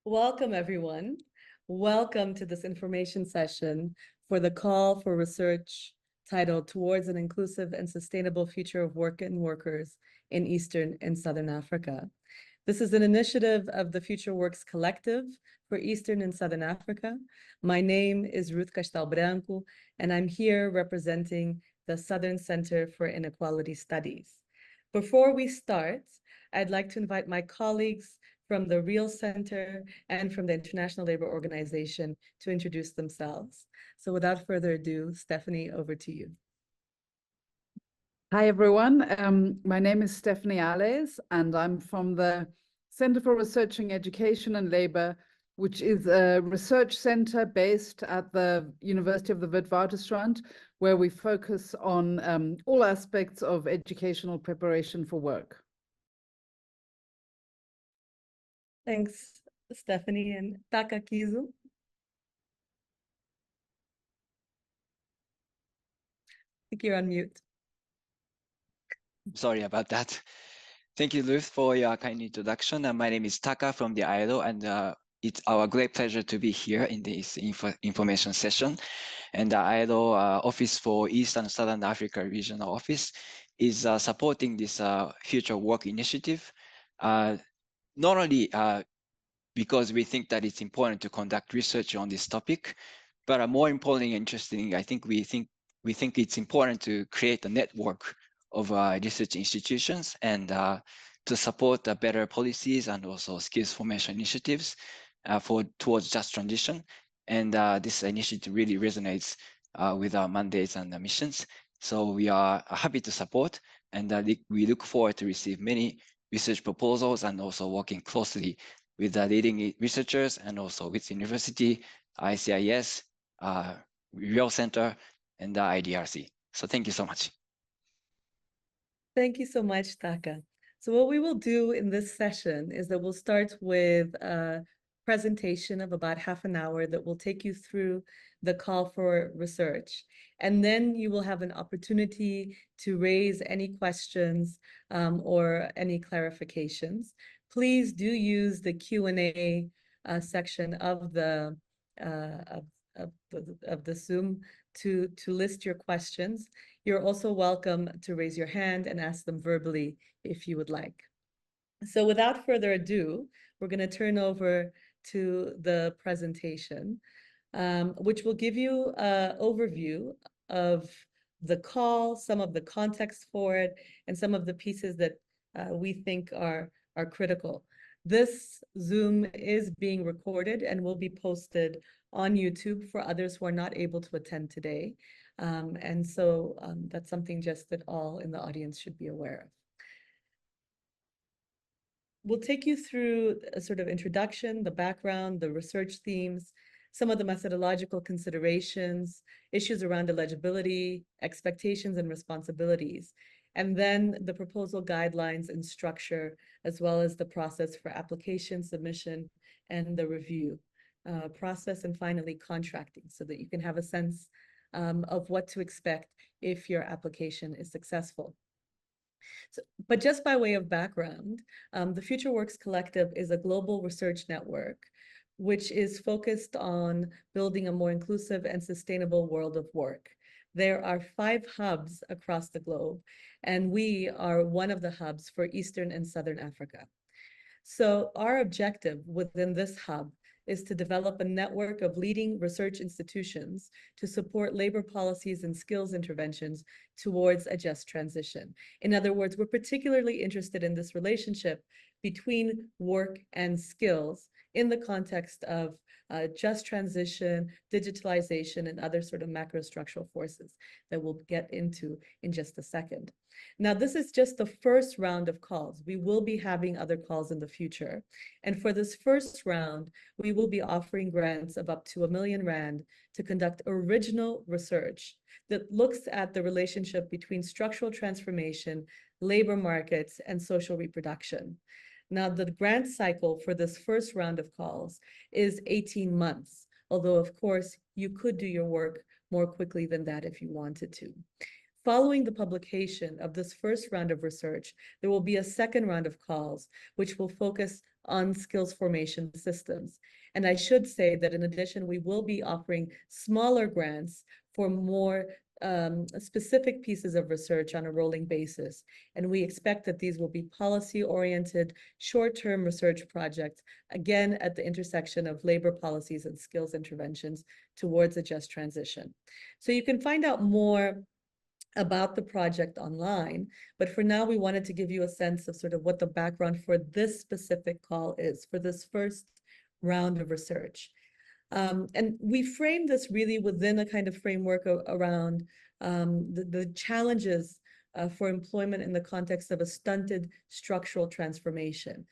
Welcome, everyone. Welcome to this information session for the call for research titled Towards an Inclusive and Sustainable Future of Work and Workers in Eastern and Southern Africa. This is an initiative of the FutureWorks Collective for Eastern and Southern Africa. My name is Ruth Castal Branco, and I'm here representing the Southern Center for Inequality Studies. Before we start, I'd like to invite my colleagues from the Real Center and from the International Labor Organization to introduce themselves. So without further ado, Stephanie, over to you. Hi, everyone. My name is Stephanie Alles, and I'm from the Center for Researching Education and Labor, which is a research center based at the University of the Witwatersrand, where we focus on all aspects of educational preparation for work. Thanks, Stephanie. And Taka Kizu. I think you're on mute. Sorry about that. Thank you, Ruth, for your kind introduction. My name is Taka from the ILO, and it's our great pleasure to be here in this information session. And the ILO Office for East and Southern Africa Regional Office is supporting this Future Work initiative, not only because we think that it's important to conduct research on this topic, but more importantly, interesting, we think it's important to create a network of research institutions and to support better policies and also skills formation initiatives towards just transition. And this initiative really resonates with our mandates and missions. So we are happy to support, and we look forward to receive many research proposals and also working closely with the leading researchers and also with university, ICIS, Real Center, and the IDRC. So thank you so much. Thank you so much, Taka. So what we will do in this session is that we'll start with a presentation of about half an hour that will take you through the call for research. And then you will have an opportunity to raise any questions or any clarifications. Please do use the Q&A section of the Zoom to list your questions. You're also welcome to raise your hand and ask them verbally if you would like. So without further ado, we're going to turn over to the presentation, which will give you an overview of the call, some of the context for it, and some of the pieces that we think are critical. This Zoom is being recorded and will be posted on YouTube for others who are not able to attend today. And so that's something just that all in the audience should be aware of. We'll take you through a sort of introduction, the background, the research themes, some of the methodological considerations, issues around eligibility, expectations and responsibilities, and then the proposal guidelines and structure, as well as the process for application, submission, and the review process, and finally contracting, so that you can have a sense of what to expect if your application is successful. So, but just by way of background, the FutureWorks Collective is a global research network which is focused on building a more inclusive and sustainable world of work. There are 5 hubs across the globe, and we are one of the hubs for Eastern and Southern Africa. So our objective within this hub is to develop a network of leading research institutions to support labor policies and skills interventions towards a just transition. In other words, we're particularly interested in this relationship between work and skills in the context of just transition, digitalization, and other sort of macro structural forces that we'll get into in just a second. Now, this is just the first round of calls. We will be having other calls in the future. And for this first round, we will be offering grants of up to R1 million to conduct original research that looks at the relationship between structural transformation, labor markets, and social reproduction. Now, the grant cycle for this first round of calls is 18 months, although, of course, you could do your work more quickly than that if you wanted to. Following the publication of this first round of research, there will be a second round of calls, which will focus on skills formation systems. And I should say that in addition, we will be offering smaller grants for more specific pieces of research on a rolling basis. And we expect that these will be policy-oriented, short-term research projects, again, at the intersection of labor policies and skills interventions towards a just transition. So you can find out more about the project online, but for now, we wanted to give you a sense of sort of what the background for this specific call is, for this first round of research. And we frame this really within a kind of framework around the challenges for employment in the context of a stunted structural transformation,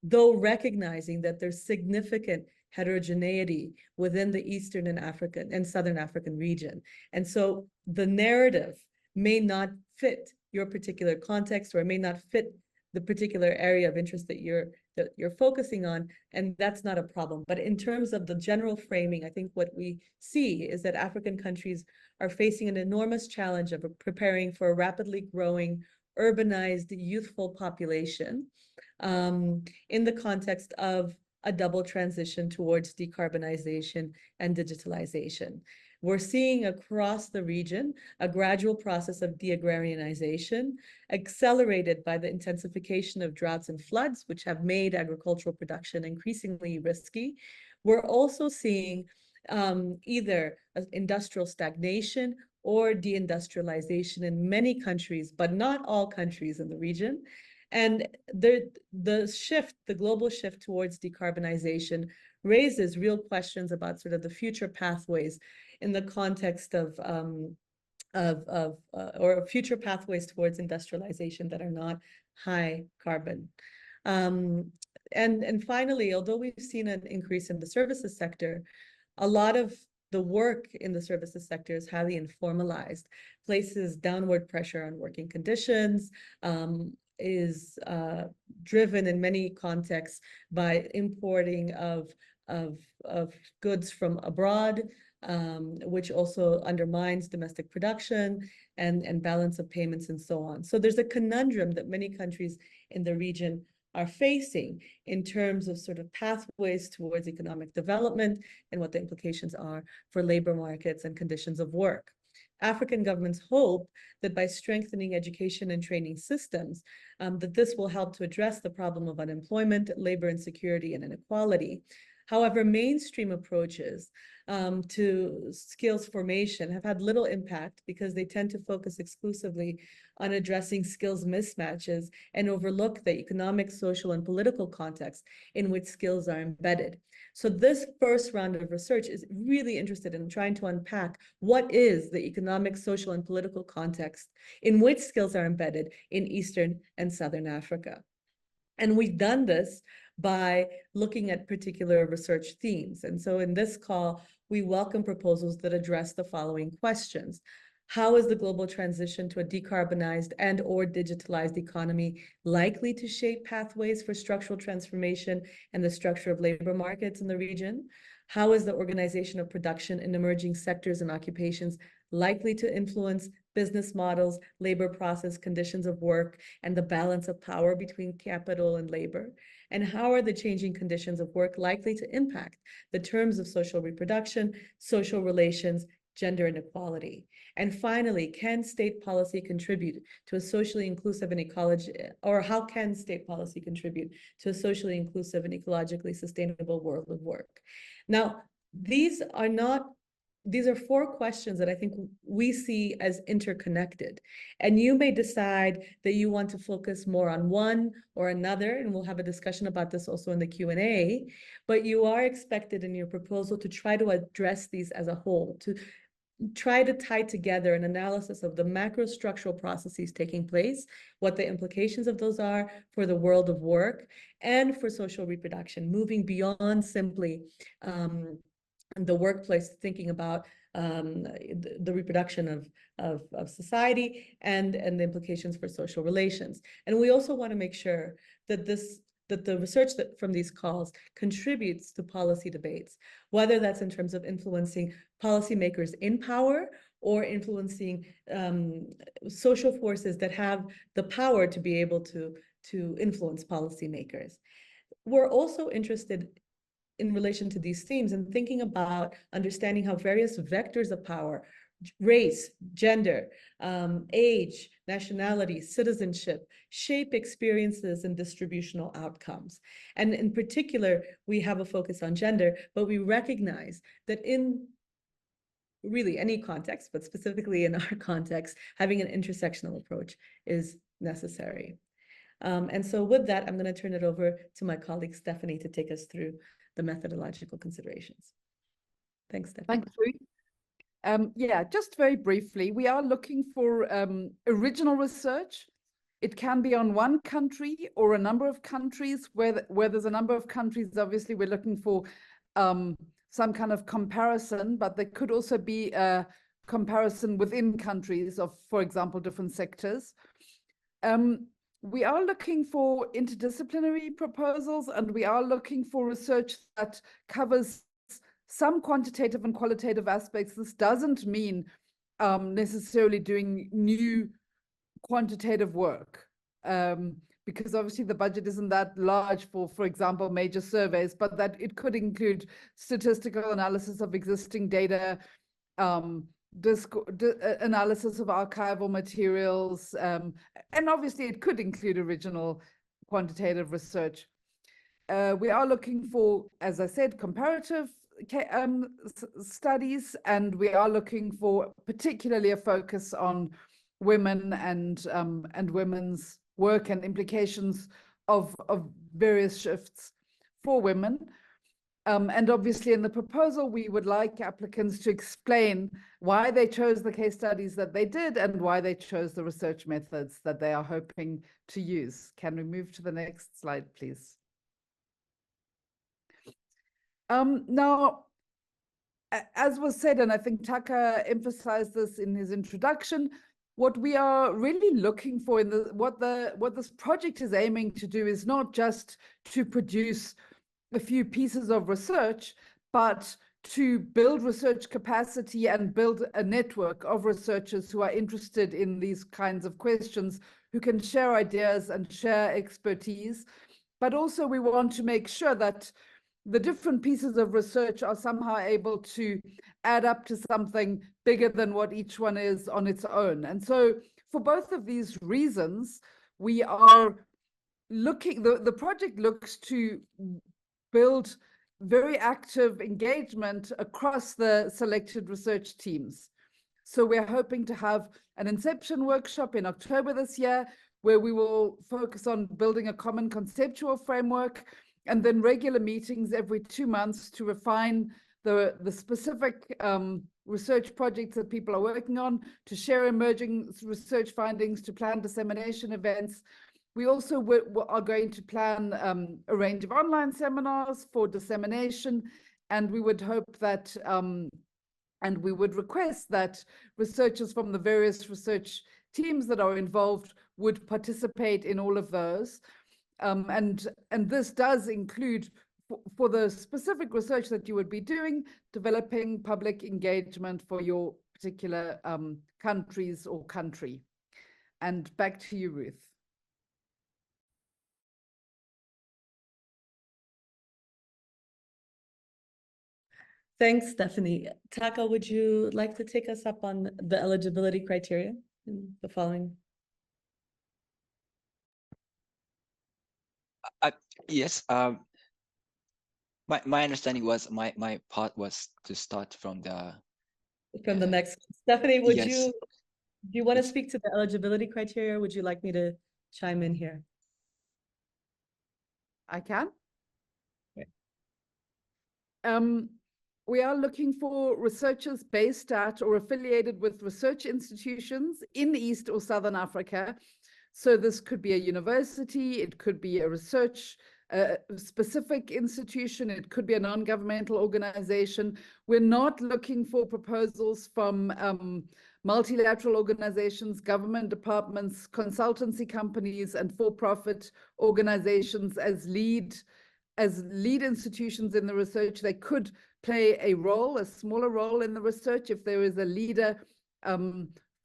though recognizing that there's significant heterogeneity within the Eastern and African and Southern African region. And so the narrative may not fit your particular context, or it may not fit the particular area of interest that you're focusing on, and that's not a problem. But in terms of the general framing, I think what we see is that African countries are facing an enormous challenge of preparing for a rapidly growing, urbanized, youthful population in the context of a double transition towards decarbonization and digitalization. We're seeing across the region a gradual process of de-agrarianization, accelerated by the intensification of droughts and floods, which have made agricultural production increasingly risky. We're also seeing either industrial stagnation or deindustrialization in many countries, but not all countries in the region. And the global shift towards decarbonization raises real questions about sort of the future pathways in the context of or future pathways towards industrialization that are not high carbon. And finally, although we've seen an increase in the services sector, a lot of the work in the services sector is highly informalized, places downward pressure on working conditions, is driven in many contexts by importing of goods from abroad, which also undermines domestic production and balance of payments and so on. So there's a conundrum that many countries in the region are facing in terms of sort of pathways towards economic development and what the implications are for labor markets and conditions of work. African governments hope that by strengthening education and training systems, that this will help to address the problem of unemployment, labor insecurity, and inequality. However, mainstream approaches to skills formation have had little impact because they tend to focus exclusively on addressing skills mismatches and overlook the economic, social, and political context in which skills are embedded. So this first round of research is really interested in trying to unpack what is the economic, social, and political context in which skills are embedded in Eastern and Southern Africa. And we've done this by looking at particular research themes. And so in this call, we welcome proposals that address the following questions. How is the global transition to a decarbonized and or digitalized economy likely to shape pathways for structural transformation and the structure of labor markets in the region? How is the organization of production in emerging sectors and occupations likely to influence business models, labor process, conditions of work, and the balance of power between capital and labor? And how are the changing conditions of work likely to impact the terms of social reproduction, social relations, gender inequality? And finally, can state policy contribute to a socially inclusive and or how can state policy contribute to a socially inclusive and ecologically sustainable world of work? Now, these are four questions that I think we see as interconnected. And you may decide that you want to focus more on one or another, and we'll have a discussion about this also in the Q&A, but you are expected in your proposal to try to address these as a whole, to try to tie together an analysis of the macro structural processes taking place, what the implications of those are for the world of work and for social reproduction, moving beyond simply the workplace, thinking about the reproduction of society and the implications for social relations. And we also want to make sure that the research from these calls contributes to policy debates, whether that's in terms of influencing policymakers in power or influencing social forces that have the power to be able to influence policymakers. we're also interested in relation to these themes and thinking about understanding how various vectors of power, race, gender, age, nationality, citizenship, shape experiences and distributional outcomes. And in particular, we have a focus on gender, but we recognize that in really any context, but specifically in our context, having an intersectional approach is necessary. And so with that, I'm going to turn it over to my colleague Stephanie to take us through the methodological considerations. Thanks, Stephanie. Thanks, Ruth. Yeah, just very briefly, we are looking for original research. It can be on one country or a number of countries. Where there's a number of countries, obviously we're looking for some kind of comparison, but there could also be a comparison within countries of, for example, different sectors. We are looking for interdisciplinary proposals, and we are looking for research that covers some quantitative and qualitative aspects. This doesn't mean necessarily doing new quantitative work, because obviously the budget isn't that large for example, major surveys, but that it could include statistical analysis of existing data, analysis of archival materials, and obviously it could include original quantitative research. We are looking for, as I said, comparative studies, and we are looking for particularly a focus on women and women's work and implications of various shifts for women. And obviously in the proposal, we would like applicants to explain why they chose the case studies that they did and why they chose the research methods that they are hoping to use. Can we move to the next slide, please? Now, as was said, and I think Taka emphasized this in his introduction, what we are really looking for in what this project is aiming to do is not just to produce a few pieces of research, but to build research capacity and build a network of researchers who are interested in these kinds of questions, who can share ideas and share expertise. But also we want to make sure that the different pieces of research are somehow able to add up to something bigger than what each one is on its own. And so for both of these reasons, we are looking, the project looks to build very active engagement across the selected research teams. So we're hoping to have an inception workshop in October this year, where we will focus on building a common conceptual framework, and then regular meetings every 2 months to refine the specific research projects that people are working on, to share emerging research findings, to plan dissemination events. We also are going to plan a range of online seminars for dissemination, and we would hope that, and we would request that researchers from the various research teams that are involved would participate in all of those. And this does include, for the specific research that you would be doing, developing public engagement for your particular countries or country. And back to you, Ruth. Thanks, Stephanie. Taka, would you like to take us up on the eligibility criteria in the following? Yes. My understanding was my part was to start from the next. Stephanie, would yes. do you want to speak to the eligibility criteria? Would you like me to chime in here? I can. Okay. We are looking for researchers based at or affiliated with research institutions in East or Southern Africa. So this could be a university, it could be a research specific institution, it could be a non-governmental organization. We're not looking for proposals from multilateral organizations, government departments, consultancy companies, and for-profit organizations as lead institutions in the research. They could play a role, a smaller role in the research if there is a leader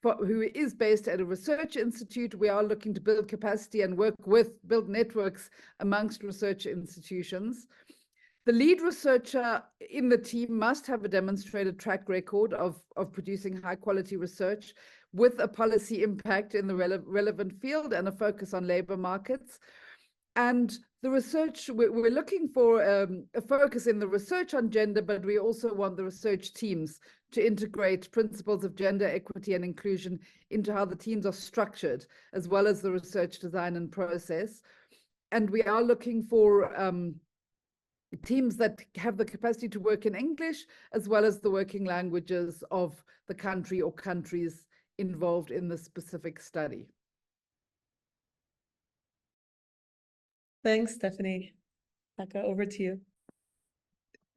who is based at a research institute. We are looking to build capacity and build networks amongst research institutions. The lead researcher in the team must have a demonstrated track record of producing high quality research with a policy impact in the relevant field and a focus on labor markets. And the research, we're looking for a focus in the research on gender, but we also want the research teams to integrate principles of gender equity and inclusion into how the teams are structured, as well as the research design and process. And we are looking for teams that have the capacity to work in English, as well as the working languages of the country or countries involved in the specific study. Thanks, Stephanie. Taka, over to you.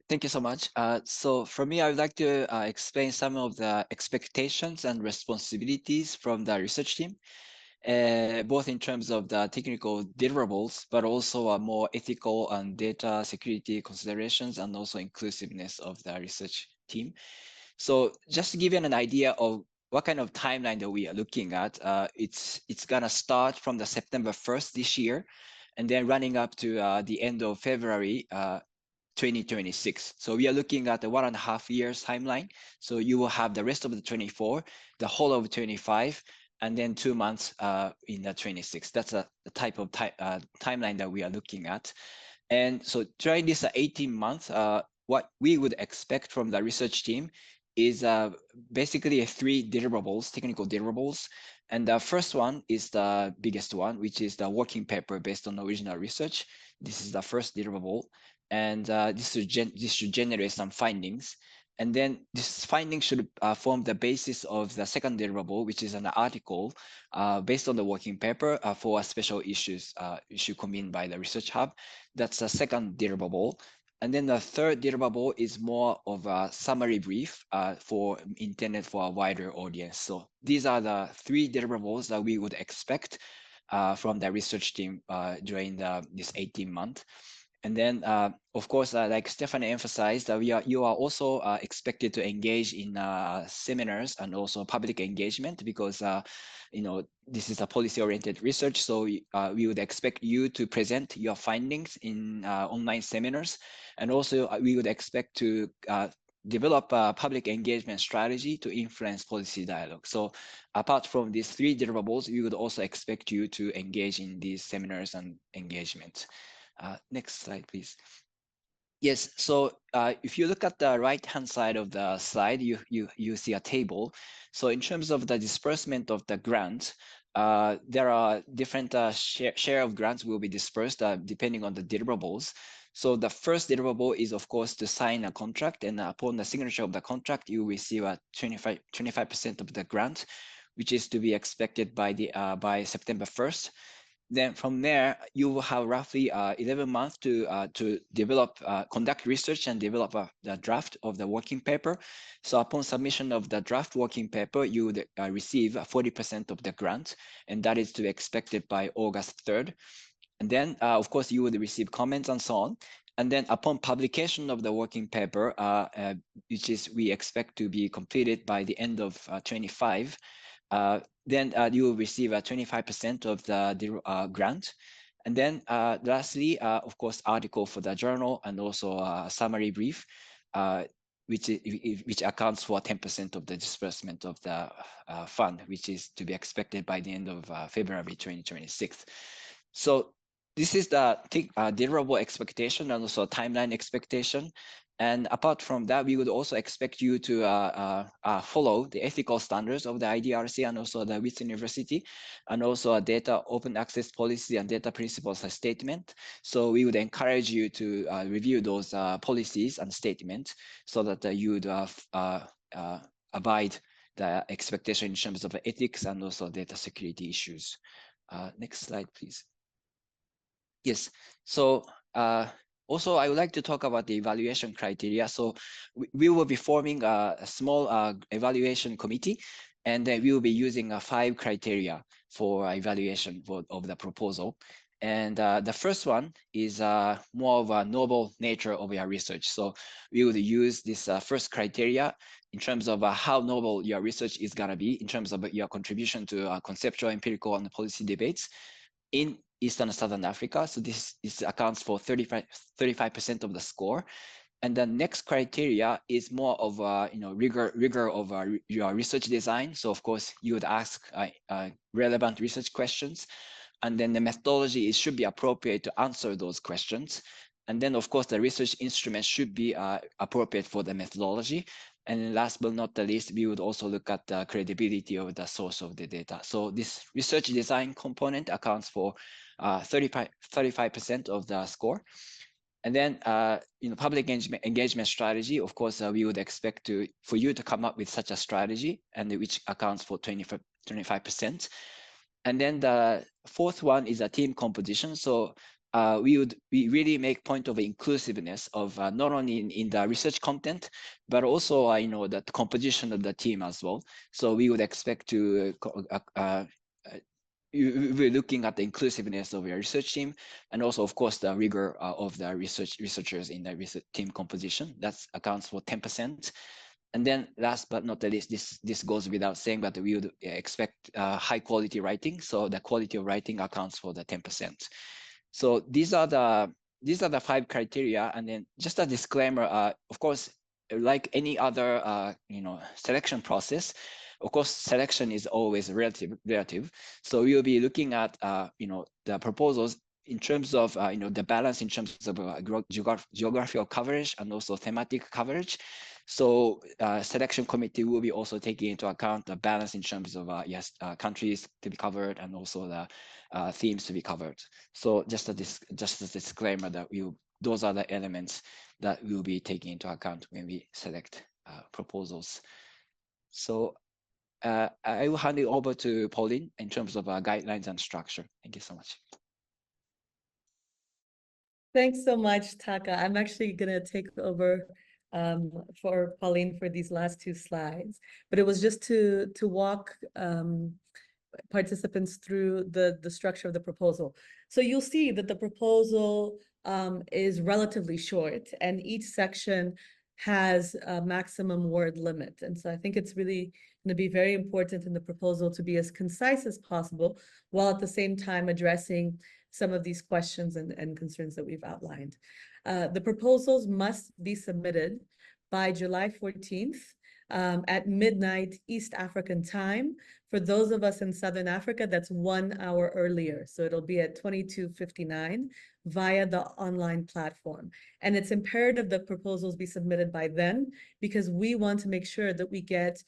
Thank you so much. So for me, I would like to explain some of the expectations and responsibilities from the research team, both in terms of the technical deliverables, but also more ethical and data security considerations, and also inclusiveness of the research team. So just to give you an idea of what kind of timeline that we are looking at, it's gonna start from the September 1st this year, and then running up to the end of February 2026. So we are looking at a 1.5 years timeline. So you will have the rest of the 24, the whole of 25, and then 2 months in the 26. That's the type of timeline that we are looking at. And so during this 18 months, what we would expect from the research team is basically 3 deliverables, technical deliverables. And the first one is the biggest one, which is the working paper based on original research. This is the first deliverable. And this should generate some findings. And then this finding should form the basis of the second deliverable, which is an article based on the working paper for a special issue convened by the research hub. That's the second deliverable. And then the third deliverable is more of a summary brief intended for a wider audience. So these are the 3 deliverables that we would expect from the research team during this 18-month. And then, of course, like Stephanie emphasized, you are also expected to engage in seminars and also public engagement, because this is a policy-oriented research. So we would expect you to present your findings in online seminars, and also we would expect to develop a public engagement strategy to influence policy dialogue. So apart from these 3 deliverables, we would also expect you to engage in these seminars and engagement. Next slide, please. Yes, so if you look at the right-hand side of the slide, you see a table. So in terms of the disbursement of the grant, there are different share of grants will be dispersed depending on the deliverables. So the first deliverable is, of course, to sign a contract, and upon the signature of the contract, you receive a 25% of the grant, which is to be expected by September 1st. Then from there, you will have roughly 11 months to develop, conduct research and develop the draft of the working paper. So upon submission of the draft working paper, you would receive 40% of the grant, and that is to be expected by August 3rd. And then, of course, you would receive comments and so on. And then upon publication of the working paper, which is we expect to be completed by the end of 25, then you will receive 25% of the grant. And then lastly, of course, article for the journal, and also a summary brief, which accounts for 10% of the disbursement of the fund, which is to be expected by the end of February 2026. So this is the deliverable expectation and also timeline expectation. And apart from that, we would also expect you to follow the ethical standards of the IDRC and also the WITS University, and also a data open access policy and data principles statement. So we would encourage you to review those policies and statements, so that you would abide the expectation in terms of ethics and also data security issues. Next slide, please. Yes, so also I would like to talk about the evaluation criteria. So we will be forming a small evaluation committee, and we will be using 5 criteria for evaluation of the proposal. And the first one is more of a novel nature of your research. So we would use this first criteria in terms of how novel your research is going to be in terms of your contribution to conceptual, empirical, and policy debates in Eastern and Southern Africa. So this accounts for 35% of the score. And the next criteria is more of rigor of your research design. So of course you would ask relevant research questions, and then the methodology should be appropriate to answer those questions. And then of course the research instrument should be appropriate for the methodology. And last but not the least, we would also look at the credibility of the source of the data. So this research design component accounts for 35% of the score. And then, public engagement strategy, of course, we would expect for you to come up with such a strategy, and which accounts for 25%. And then the fourth one is a team composition. So we really make point of inclusiveness of not only in the research content, but also the composition of the team as well. So we would expect to we're looking at the inclusiveness of your research team, and also, of course, the rigor of the researchers in the research team composition. That accounts for 10%. And then last but not the least, this goes without saying, but we would expect high quality writing. So the quality of writing accounts for the 10%. So these are the 5 criteria. And then just a disclaimer, of course, like any other selection process, of course, selection is always relative. So we will be looking at the proposals in terms of the balance in terms of geographical coverage and also thematic coverage. So selection committee will be also taking into account the balance in terms of countries to be covered and also the themes to be covered. So just a disclaimer that those are the elements that we will be taking into account when we select proposals. So I will hand it over to Pauline in terms of guidelines and structure. Thank you so much. Thanks so much, Taka. I'm actually going to take over for Pauline for these last 2 slides, but it was just to walk participants through the structure of the proposal. So you'll see that the proposal is relatively short, and each section has a maximum word limit. And so I think it's really going to be very important in the proposal to be as concise as possible, while at the same time addressing some of these questions and concerns that we've outlined. The proposals must be submitted by July 14th at midnight East African time. For those of us in Southern Africa, that's 1 hour earlier. So it'll be at 22:59 via the online platform. And it's imperative that proposals be submitted by then, because we want to make sure that we get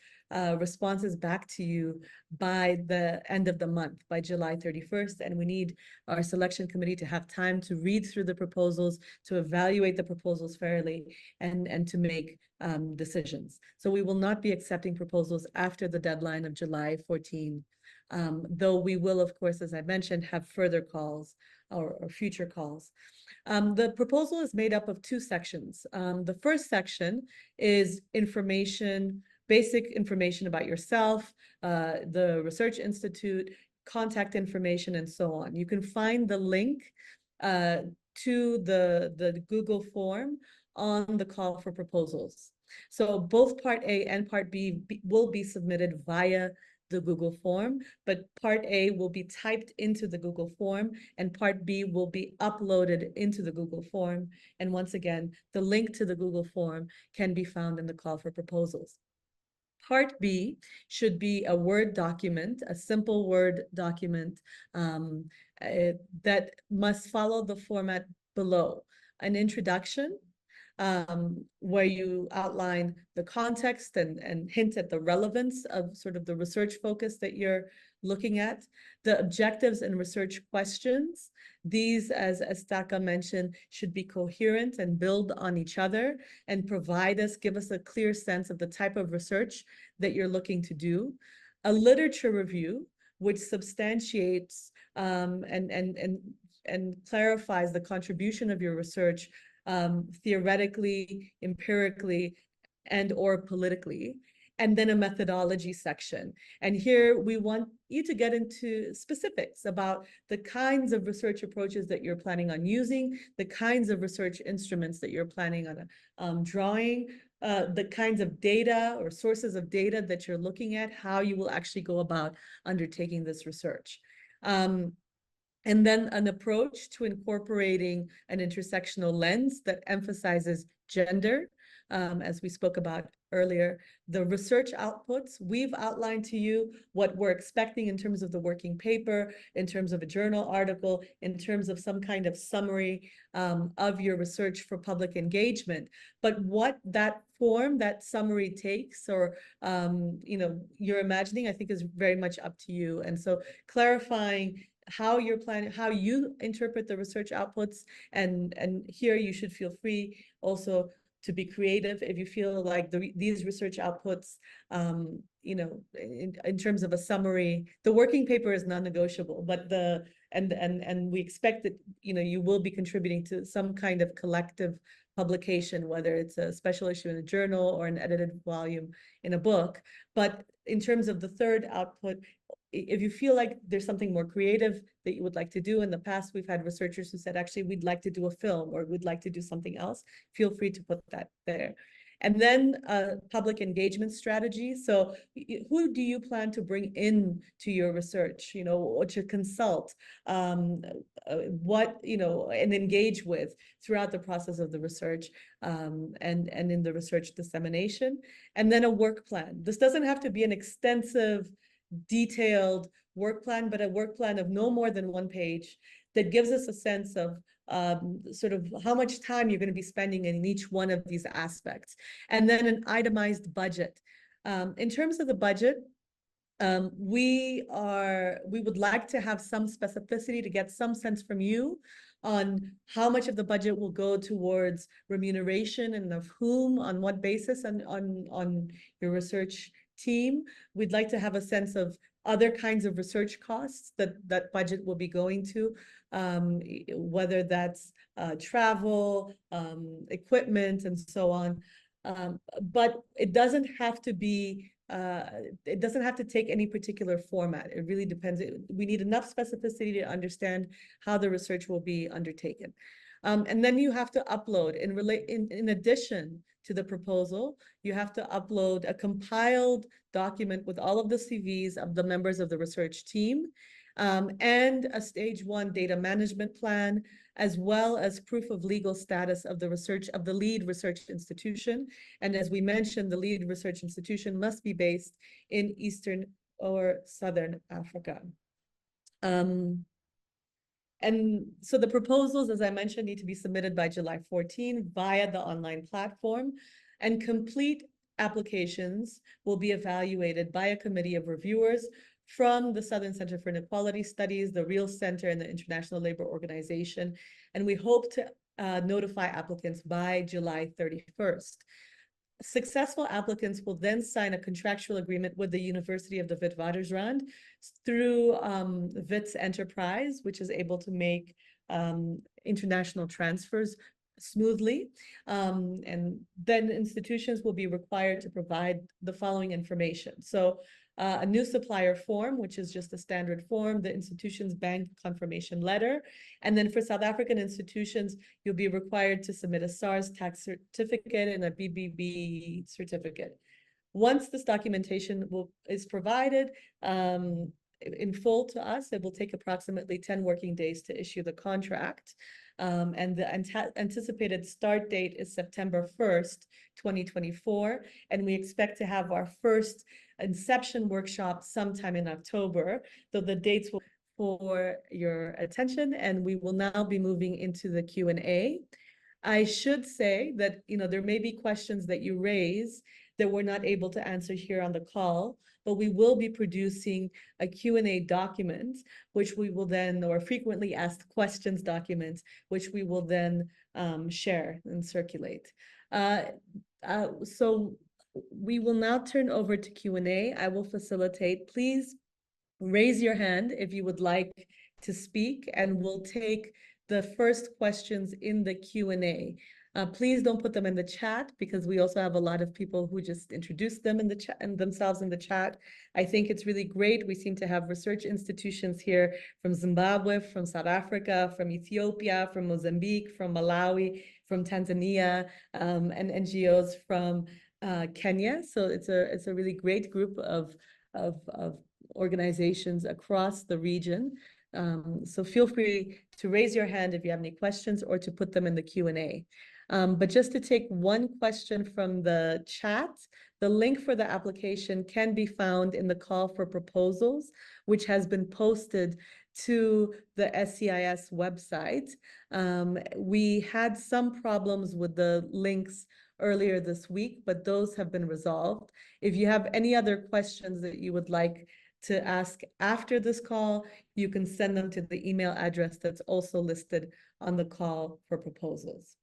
responses back to you by the end of the month, by July 31st. And we need our selection committee to have time to read through the proposals, to evaluate the proposals fairly, and to make decisions. So we will not be accepting proposals after the deadline of July 14, though we will, of course, as I mentioned, have further calls or future calls. The proposal is made up of 2 sections. The first section is basic information about yourself, the Research Institute, contact information, and so on. You can find the link to the Google form on the call for proposals. So both Part A and Part B will be submitted via the Google form, but Part A will be typed into the Google form and Part B will be uploaded into the Google form. And once again, the link to the Google form can be found in the call for proposals. Part B should be a Word document, a simple Word document that must follow the format below. An introduction, where you outline the context and hint at the relevance of sort of the research focus that you're looking at, the objectives and research questions. These, as Taka mentioned, should be coherent and build on each other and give us a clear sense of the type of research that you're looking to do. A literature review, which substantiates and clarifies the contribution of your research theoretically, empirically, and or politically. and then a methodology section. And here we want you to get into specifics about the kinds of research approaches that you're planning on using, the kinds of research instruments that you're planning on drawing, the kinds of data or sources of data that you're looking at, how you will actually go about undertaking this research. And then an approach to incorporating an intersectional lens that emphasizes gender, as we spoke about earlier. The research outputs, we've outlined to you what we're expecting in terms of the working paper, in terms of a journal article, in terms of some kind of summary of your research for public engagement. But what that form, that summary takes, or you're imagining, I think is very much up to you. And so clarifying how you're planning, how you interpret the research outputs, and here you should feel free also to be creative if you feel like these research outputs, in terms of a summary, the working paper is non-negotiable, but and we expect that you will be contributing to some kind of collective publication, whether it's a special issue in a journal or an edited volume in a book. But in terms of the third output, if you feel like there's something more creative that you would like to do, in the past, we've had researchers who said, actually, we'd like to do a film or we'd like to do something else, feel free to put that there. And then public engagement strategy. So who do you plan to bring in to your research, or to consult, and engage with throughout the process of the research, and in the research dissemination. And then a work plan. This doesn't have to be an extensive, detailed work plan, but a work plan of no more than 1 page that gives us a sense of sort of how much time you're going to be spending in each one of these aspects. And then an itemized budget. In terms of the budget, we would like to have some specificity to get some sense from you on how much of the budget will go towards remuneration and of whom, on what basis, and on your research team. We'd like to have a sense of other kinds of research costs that budget will be going to, whether that's travel, equipment, and so on. But it doesn't have to be, it doesn't have to take any particular format. It really depends. We need enough specificity to understand how the research will be undertaken. And then you have to upload, in addition to the proposal, you have to upload a compiled document with all of the CVs of the members of the research team, and a stage 1 data management plan, as well as proof of legal status of the lead research institution. And as we mentioned, the lead research institution must be based in Eastern or Southern Africa. And so the proposals, as I mentioned, need to be submitted by July 14 via the online platform, and complete applications will be evaluated by a committee of reviewers from the Southern Center for Inequality Studies, the Real Center, and the International Labor Organization. And we hope to notify applicants by July 31st. Successful applicants will then sign a contractual agreement with the University of the Witwatersrand through WIT's enterprise, which is able to make international transfers smoothly. And then institutions will be required to provide the following information. So a new supplier form, which is just a standard form, the institution's bank confirmation letter. And then for South African institutions, you'll be required to submit a SARS tax certificate and a BBB certificate. Once this documentation is provided in full to us, it will take approximately 10 working days to issue the contract. And the anticipated start date is September 1st, 2024. And we expect to have our first inception workshop sometime in October, though the dates will for your attention, and we will now be moving into the Q&A. I should say that there may be questions that you raise that we're not able to answer here on the call, but we will be producing a Q&A document, which we will then, or frequently asked questions document, which we will then share and circulate. So we will now turn over to Q&A. I will facilitate. Please raise your hand if you would like to speak, and we'll take the first questions in the Q&A. Please don't put them in the chat because we also have a lot of people who just introduce them in the chat and themselves in the chat. I think it's really great. We seem to have research institutions here from Zimbabwe, from South Africa, from Ethiopia, from Mozambique, from Malawi, from Tanzania, and NGOs from Kenya. So it's a really great group of organizations across the region. So feel free to raise your hand if you have any questions or to put them in the Q&A. But just to take one question from the chat, the link for the application can be found in the call for proposals, which has been posted to the SCIS website. We had some problems with the links earlier this week, but those have been resolved. If you have any other questions that you would like to ask after this call, you can send them to the email address that's also listed on the call for proposals.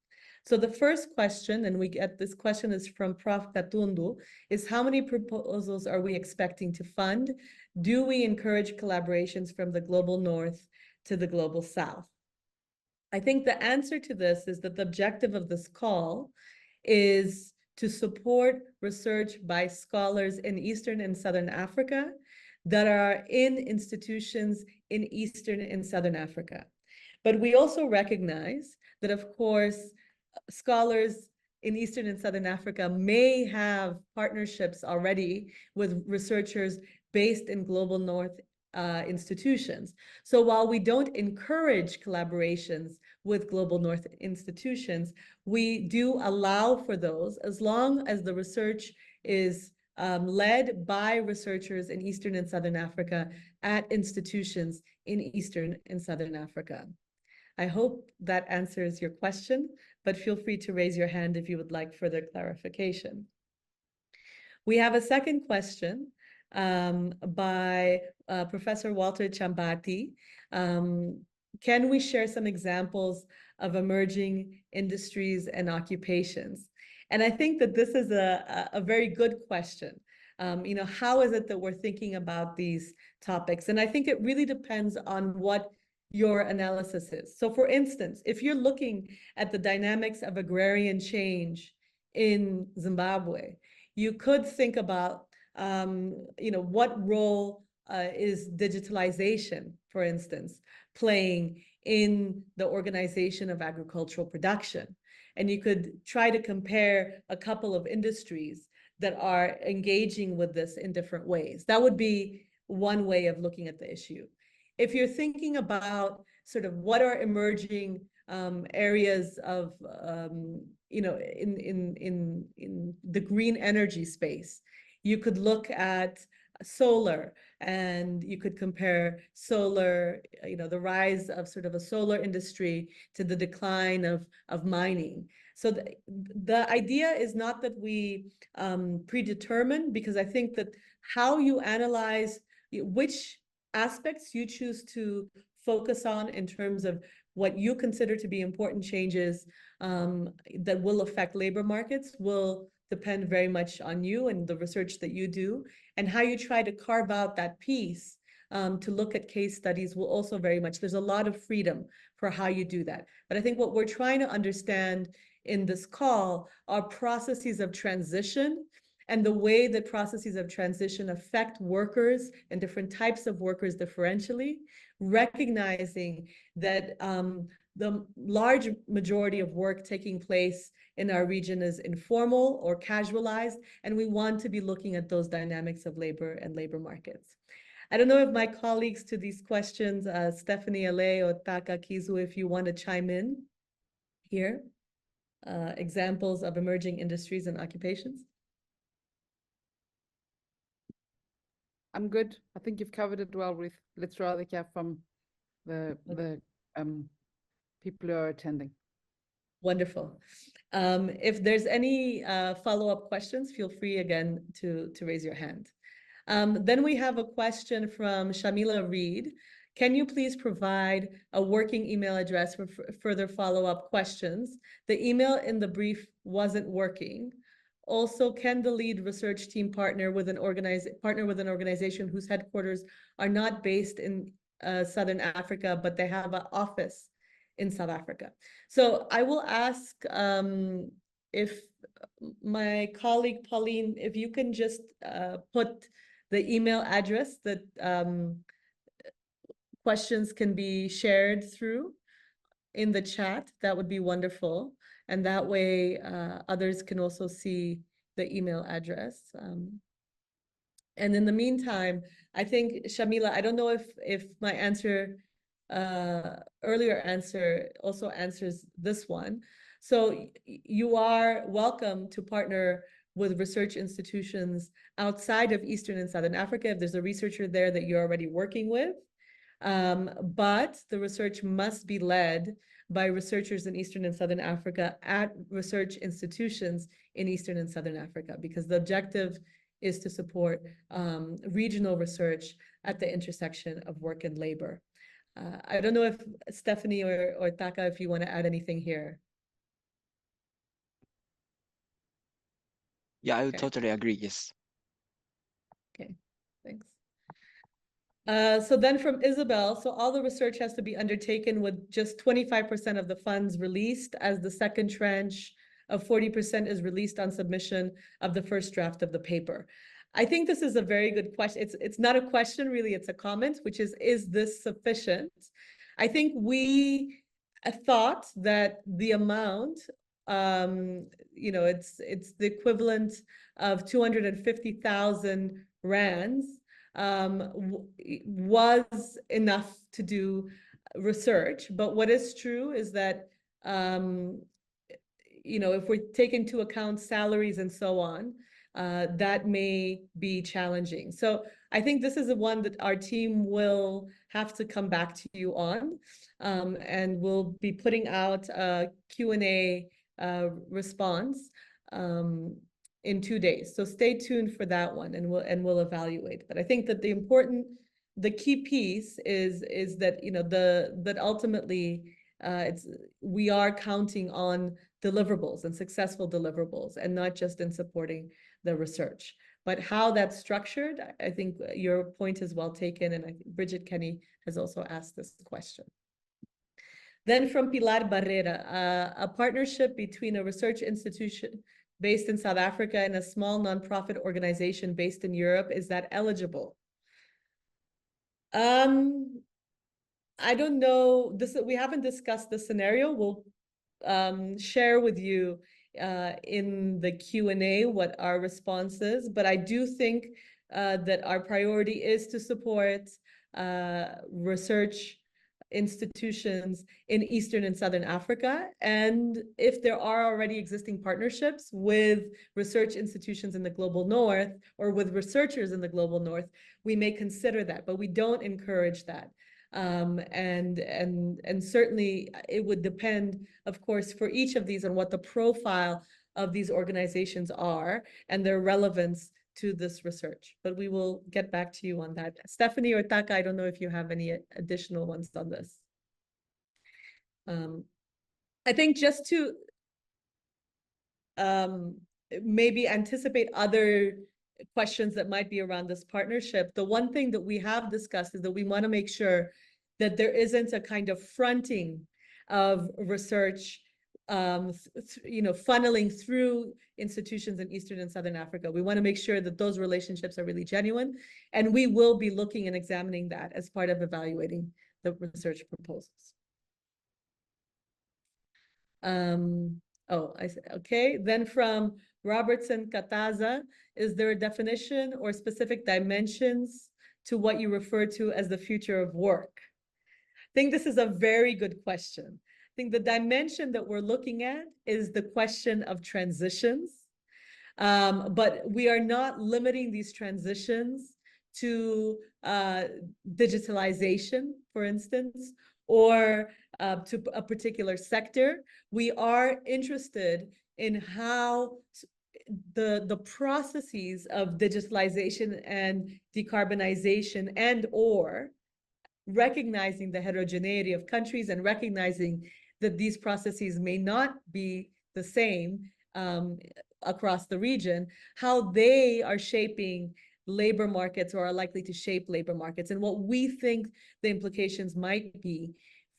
So the first question, and we get this question is from Prof. Katundu, is how many proposals are we expecting to fund? Do we encourage collaborations from the global north to the global south? I think the answer to this is that the objective of this call is to support research by scholars in Eastern and Southern Africa that are in institutions in Eastern and Southern Africa. But we also recognize that, of course, scholars in Eastern and Southern Africa may have partnerships already with researchers based in global north institutions. So while we don't encourage collaborations with global north institutions, we do allow for those as long as the research is led by researchers in Eastern and Southern Africa at institutions in Eastern and Southern Africa. I hope that answers your question, but feel free to raise your hand if you would like further clarification. We have a second question by Professor Walter Chambati. Can we share some examples of emerging industries and occupations? And I think that this is a very good question. How is it that we're thinking about these topics? And I think it really depends on what your analysis is. So for instance, if you're looking at the dynamics of agrarian change in Zimbabwe, you could think about, what role is digitalization, for instance, playing in the organization of agricultural production. And you could try to compare a couple of industries that are engaging with this in different ways. That would be one way of looking at the issue. If you're thinking about sort of what are emerging areas of, in the green energy space, you could look at solar, and you could compare solar, the rise of sort of a solar industry to the decline of mining. So the idea is not that we predetermine, because I think that how you analyze which aspects you choose to focus on in terms of what you consider to be important changes that will affect labor markets will depend very much on you and the research that you do, and how you try to carve out that piece to look at case studies will also very much, there's a lot of freedom for how you do that. But I think what we're trying to understand in this call are processes of transition and the way that processes of transition affect workers and different types of workers differentially, recognizing that the large majority of work taking place in our region is informal or casualized, and we want to be looking at those dynamics of labor and labor markets. I don't know if my colleagues to these questions, Stephanie Ale or Taka Kizu, if you want to chime in here, examples of emerging industries and occupations. I'm good. I think you've covered it well with Radhika from the people who are attending. Wonderful. If there's any follow-up questions, feel free again to raise your hand. Then we have a question from Shamila Reed. Can you please provide a working email address for further follow-up questions? The email in the brief wasn't working. Also, can the lead research team partner with an organization whose headquarters are not based in Southern Africa, but they have an office in South Africa. So I will ask if my colleague Pauline, if you can just put the email address that questions can be shared through in the chat, that would be wonderful. And that way others can also see the email address. And in the meantime, I think, Shamila, I don't know if my answer, earlier answer also answers this one. So you are welcome to partner with research institutions outside of Eastern and Southern Africa if there's a researcher there that you're already working with. But the research must be led by researchers in Eastern and Southern Africa at research institutions in Eastern and Southern Africa, because the objective is to support regional research at the intersection of work and labor. I don't know if Stephanie or Taka, if you want to add anything here. Yeah, I would Okay. totally agree. Yes. Okay, thanks. So then from Isabel, so all the research has to be undertaken with just 25% of the funds released, as the second tranche of 40% is released on submission of the first draft of the paper. I think this is a very good question. It's not a question, really, it's a comment, which is this sufficient? I think we thought that the amount, it's the equivalent of 250,000 rands was enough to do research. But what is true is that, if we take into account salaries and so on, that may be challenging. So I think this is the one that our team will have to come back to you on, and we'll be putting out a Q&A response in 2 days. So stay tuned for that one, and we'll evaluate. But I think that the key piece is that that ultimately we are counting on deliverables and successful deliverables, and not just in supporting the research. But how that's structured, I think your point is well taken, and I think Bridget Kenny has also asked this question. Then from Pilar Barrera, a partnership between a research institution based in South Africa and a small nonprofit organization based in Europe, is that eligible? I don't know. We haven't discussed the scenario. We'll share with you in the Q&A what our response is, but I do think that our priority is to support research institutions in Eastern and Southern Africa. And if there are already existing partnerships with research institutions in the global north, or with researchers in the global north, we may consider that, but we don't encourage that. And certainly it would depend, of course, for each of these on what the profile of these organizations are and their relevance to this research. But we will get back to you on that. Stephanie or Taka, I don't know if you have any additional ones on this. I think just to maybe anticipate other questions that might be around this partnership, the one thing that we have discussed is that we want to make sure that there isn't a kind of fronting of research, funneling through institutions in Eastern and Southern Africa. We want to make sure that those relationships are really genuine, and we will be looking and examining that as part of evaluating the research proposals. Okay. Then from Robertson Kataza, is there a definition or specific dimensions to what you refer to as the future of work? I think this is a very good question. I think the dimension that we're looking at is the question of transitions, but we are not limiting these transitions to digitalization, for instance, or to a particular sector. We are interested in how the processes of digitalization and decarbonization, and or recognizing the heterogeneity of countries and recognizing that these processes may not be the same across the region, how they are shaping labor markets or are likely to shape labor markets, and what we think the implications might be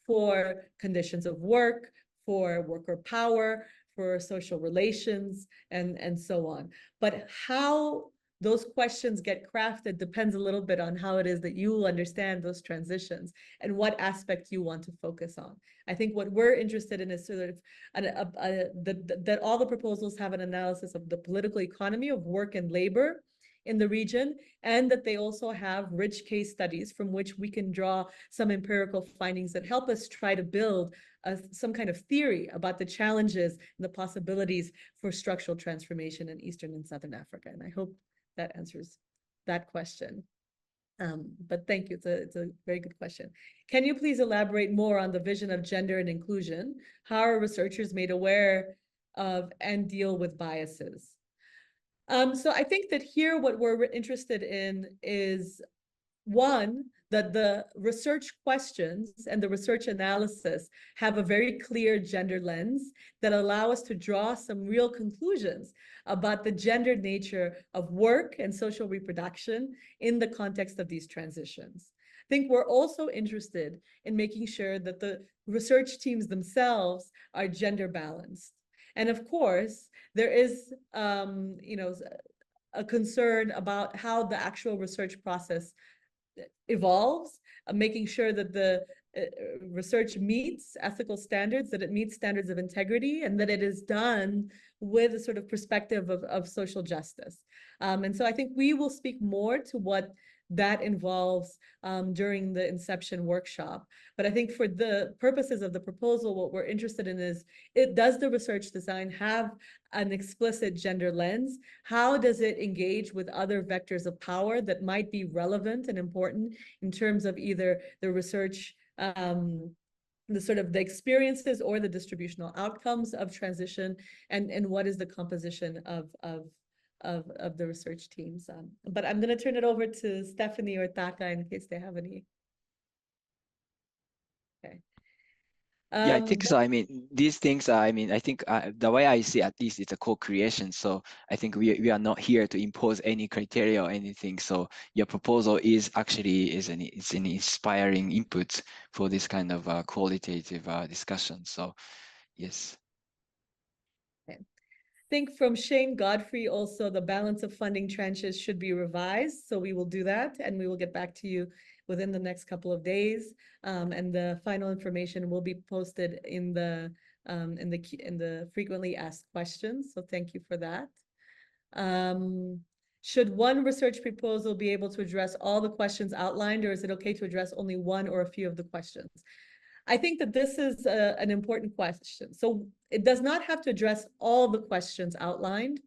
for conditions of work, for worker power, for social relations, and so on. But how those questions get crafted depends a little bit on how it is that you understand those transitions and what aspect you want to focus on. I think what we're interested in is sort of that all the proposals have an analysis of the political economy of work and labor in the region, and that they also have rich case studies from which we can draw some empirical findings that help us try to build some kind of theory about the challenges and the possibilities for structural transformation in Eastern and Southern Africa. And I hope that answers that question. But thank you, it's a very good question. Can you please elaborate more on the vision of gender and inclusion? How are researchers made aware of and deal with biases? So I think that here what we're interested in is, one, that the research questions and the research analysis have a very clear gender lens that allow us to draw some real conclusions about the gendered nature of work and social reproduction in the context of these transitions. I think we're also interested in making sure that the research teams themselves are gender balanced. And of course, there is, a concern about how the actual research process evolves, making sure that the research meets ethical standards, that it meets standards of integrity, and that it is done with a sort of perspective of social justice. And so I think we will speak more to what that involves during the inception workshop. But I think for the purposes of the proposal, what we're interested in is, does the research design have an explicit gender lens? How does it engage with other vectors of power that might be relevant and important in terms of either the research, the sort of the experiences or the distributional outcomes of transition, and what is the composition of the research teams. But I'm going to turn it over to Stephanie or Taka in case they have any. Okay. Yeah, I think so. I mean, these things are, I mean, I think the way I see at least it's a co-creation. So I think we are not here to impose any criteria or anything. So your proposal is actually it's an inspiring input for this kind of qualitative discussion. So yes. Okay. I think from Shane Godfrey also, the balance of funding tranches should be revised. So we will do that, and we will get back to you within the next couple of days. And the final information will be posted in the frequently asked questions. So thank you for that. Should one research proposal be able to address all the questions outlined, or is it okay to address only one or a few of the questions? I think that this is an important question. So it does not have to address all the questions outlined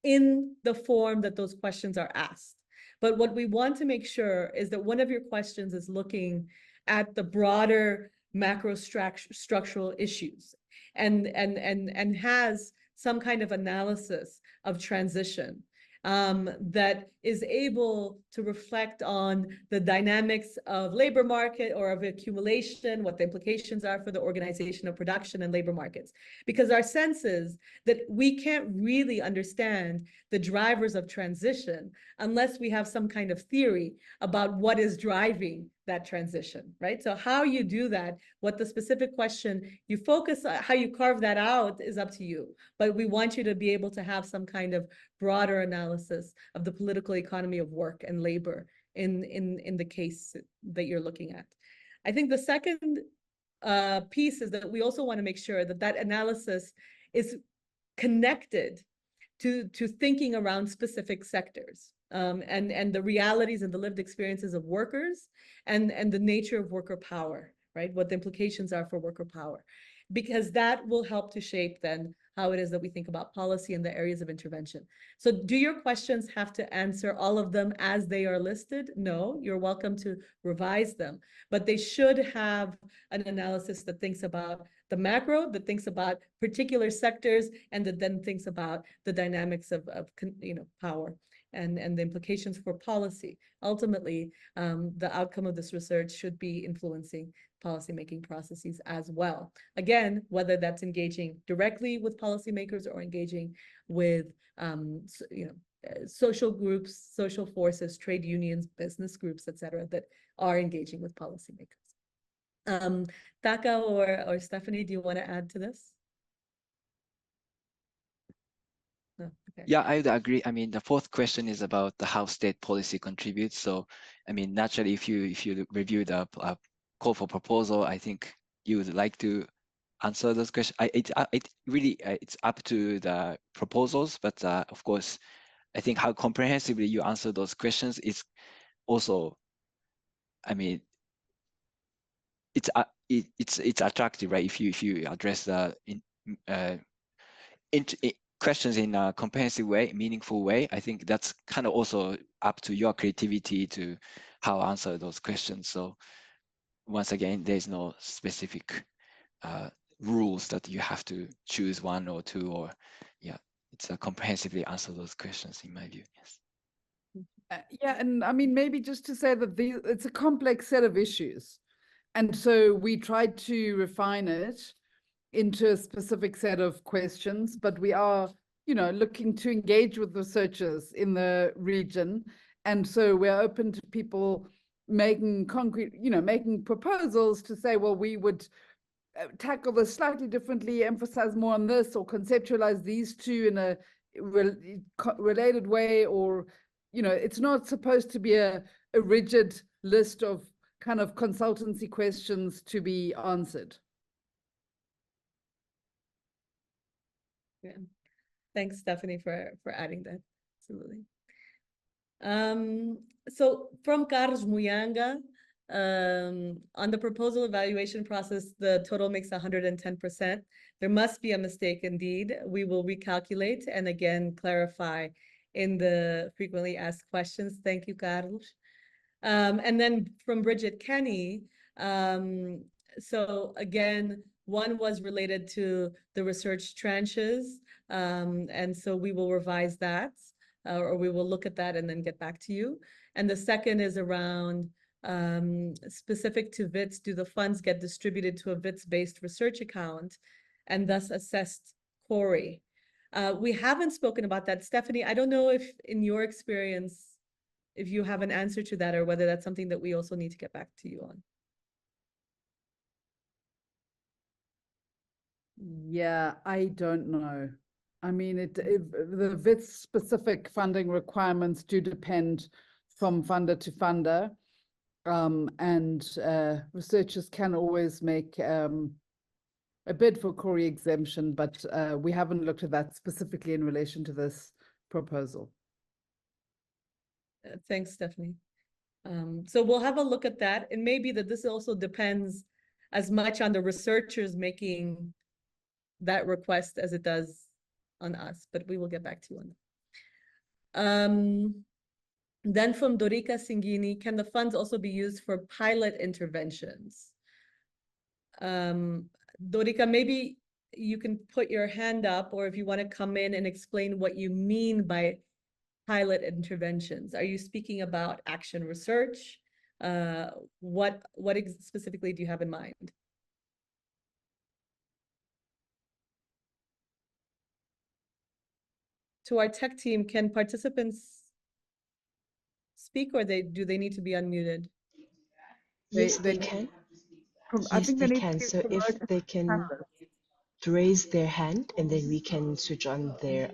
in the form that those questions are asked. But what we want to make sure is that one of your questions is looking at the broader macro structural issues and has some kind of analysis of transition that is able to reflect on the dynamics of labor market or of accumulation, what the implications are for the organization of production and labor markets. Because our sense is that we can't really understand the drivers of transition unless we have some kind of theory about what is driving that transition, right? So how you do that, what the specific question you focus on, how you carve that out is up to you. But we want you to be able to have some kind of broader analysis of the political economy of work and labor in the case that you're looking at. I think the second piece is that we also want to make sure that that analysis is connected to thinking around specific sectors and the realities and the lived experiences of workers and the nature of worker power, right? What the implications are for worker power, because that will help to shape then how it is that we think about policy and the areas of intervention. So do your questions have to answer all of them as they are listed? No, you're welcome to revise them, but they should have an analysis that thinks about the macro, that thinks about particular sectors, and that then thinks about the dynamics of power and the implications for policy. Ultimately, the outcome of this research should be influencing policymaking processes as well. Again, whether that's engaging directly with policymakers or engaging with social groups, social forces, trade unions, business groups, et cetera, that are engaging with policymakers. Taka or Stephanie, do you want to add to this? No, okay. Yeah, I would agree. I mean, the fourth question is about the how state policy contributes. So, I mean, naturally, if you review the call for proposal, I think you would like to answer those questions. It really it's up to the proposals, but of course, I think how comprehensively you answer those questions is also, I mean, it's attractive, right? If you address the uh, questions in a comprehensive way, meaningful way, I think that's kind of also up to your creativity to how answer those questions. So once again, there's no specific rules that you have to choose one or two, or yeah, it's a comprehensively answer those questions in my view. Yes. Yeah, and I mean, maybe just to say that it's a complex set of issues. And so we tried to refine it into a specific set of questions, but we are, looking to engage with researchers in the region. And so we're open to people making concrete, making proposals to say, well, we would tackle this slightly differently, emphasize more on this, or conceptualize these two in a related way, or it's not supposed to be a rigid list of kind of consultancy questions to be answered. Yeah. Thanks, Stephanie, for adding that. Absolutely. So from Carlos Muyanga, on the proposal evaluation process, the total makes 110%. There must be a mistake indeed. We will recalculate and again clarify in the frequently asked questions. Thank you, Carlos. And then from Bridget Kenny, so again, one was related to the research tranches. And so we will revise that, or we will look at that and then get back to you. And the second is around specific to WITS, do the funds get distributed to a WITS-based research account and thus assessed Corey? We haven't spoken about that. Stephanie, I don't know if in your experience, if you have an answer to that, or whether that's something that we also need to get back to you on. Yeah, I don't know. I mean, the WITS specific funding requirements do depend from funder to funder. And researchers can always make a bid for Corey exemption, but we haven't looked at that specifically in relation to this proposal. Thanks, Stephanie. So we'll have a look at that. And maybe that this also depends as much on the researchers making that request as it does on us, but we will get back to you on that. Then from Dorika Singini, can the funds also be used for pilot interventions? Dorika, maybe you can put your hand up, or if you want to come in and explain what you mean by pilot interventions. Are you speaking about action research? What specifically do you have in mind? To our tech team, can participants speak, or do they need to be unmuted? Yes, they can. I think they can. So if they can raise their hand, and then we can switch on their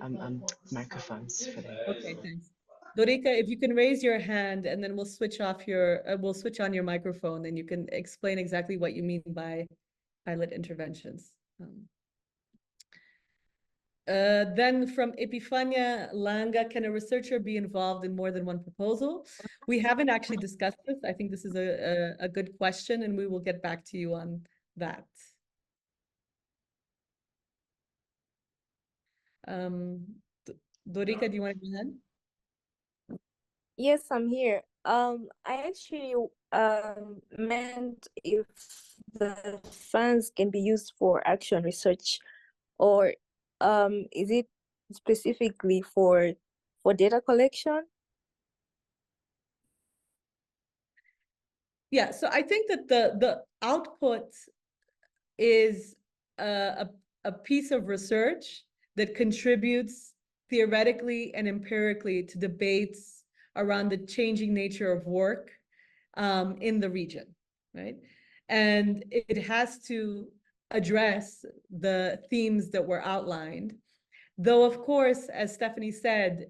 microphones for them. Okay, thanks. Dorika, if you can raise your hand, and then we'll switch off your, we'll switch on your microphone, and you can explain exactly what you mean by pilot interventions. Then from Epifania Langa, can a researcher be involved in more than one proposal? We haven't actually discussed this. I think this is a good question, and we will get back to you on that. Dorika, do you want to go ahead? Yes, I'm here. I actually meant if the funds can be used for action research, or is it specifically for data collection? Yeah, so I think that the output is a piece of research that contributes theoretically and empirically to debates around the changing nature of work in the region, right? and it has to address the themes that were outlined. Though, of course, as Stephanie said,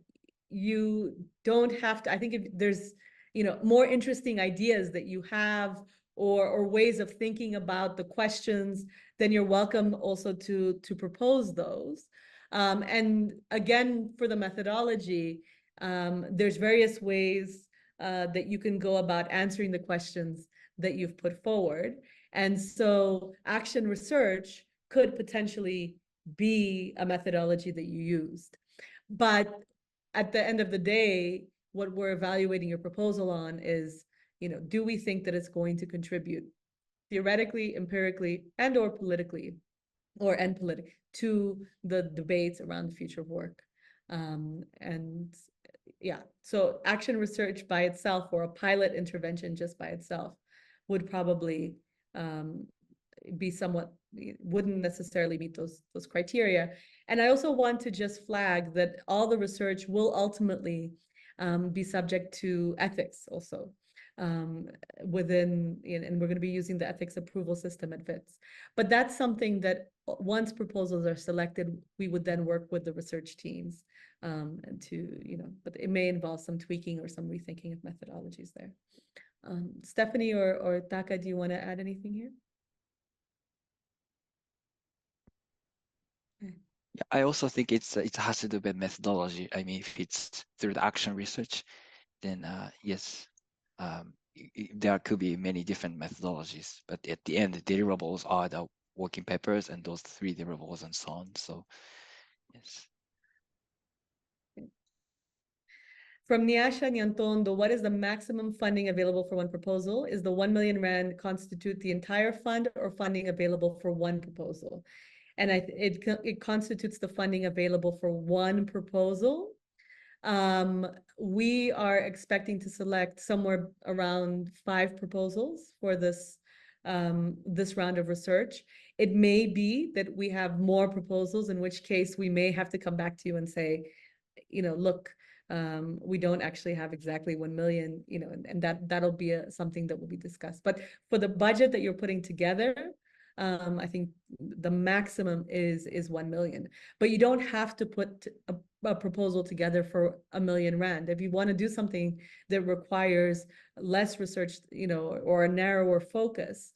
you don't have to, I think if there's, more interesting ideas that you have or ways of thinking about the questions, then you're welcome also to propose those. And again, for the methodology, there's various ways that you can go about answering the questions that you've put forward. And so action research could potentially be a methodology that you used. But at the end of the day, what we're evaluating your proposal on is, do we think that it's going to contribute theoretically, empirically, and or politically, to the debates around the future of work. And yeah, so action research by itself or a pilot intervention just by itself would probably be somewhat, wouldn't necessarily meet those criteria. And I also want to just flag that all the research will ultimately be subject to ethics also within, and we're going to be using the ethics approval system at WITS. But that's something that once proposals are selected, we would then work with the research teams and to, but it may involve some tweaking or some rethinking of methodologies there. Stephanie or Taka, do you want to add anything here? Yeah, I also think it has to do with methodology. I mean, if it's through the action research, then yes, there could be many different methodologies, but at the end, the deliverables are the working papers and those 3 deliverables and so on. So yes. From Nyasha Nyantondo, what is the maximum funding available for one proposal? Is the 1 million Rand constitute the entire fund or funding available for one proposal? And it constitutes the funding available for one proposal. We are expecting to select somewhere around 5 proposals for this round of research. It may be that we have more proposals, in which case we may have to come back to you and say, look, we don't actually have exactly 1 million, and that'll be something that will be discussed. But for the budget that you're putting together, I think the maximum is 1 million, but you don't have to put a proposal together for 1 million Rand. If you want to do something that requires less research, or a narrower focus,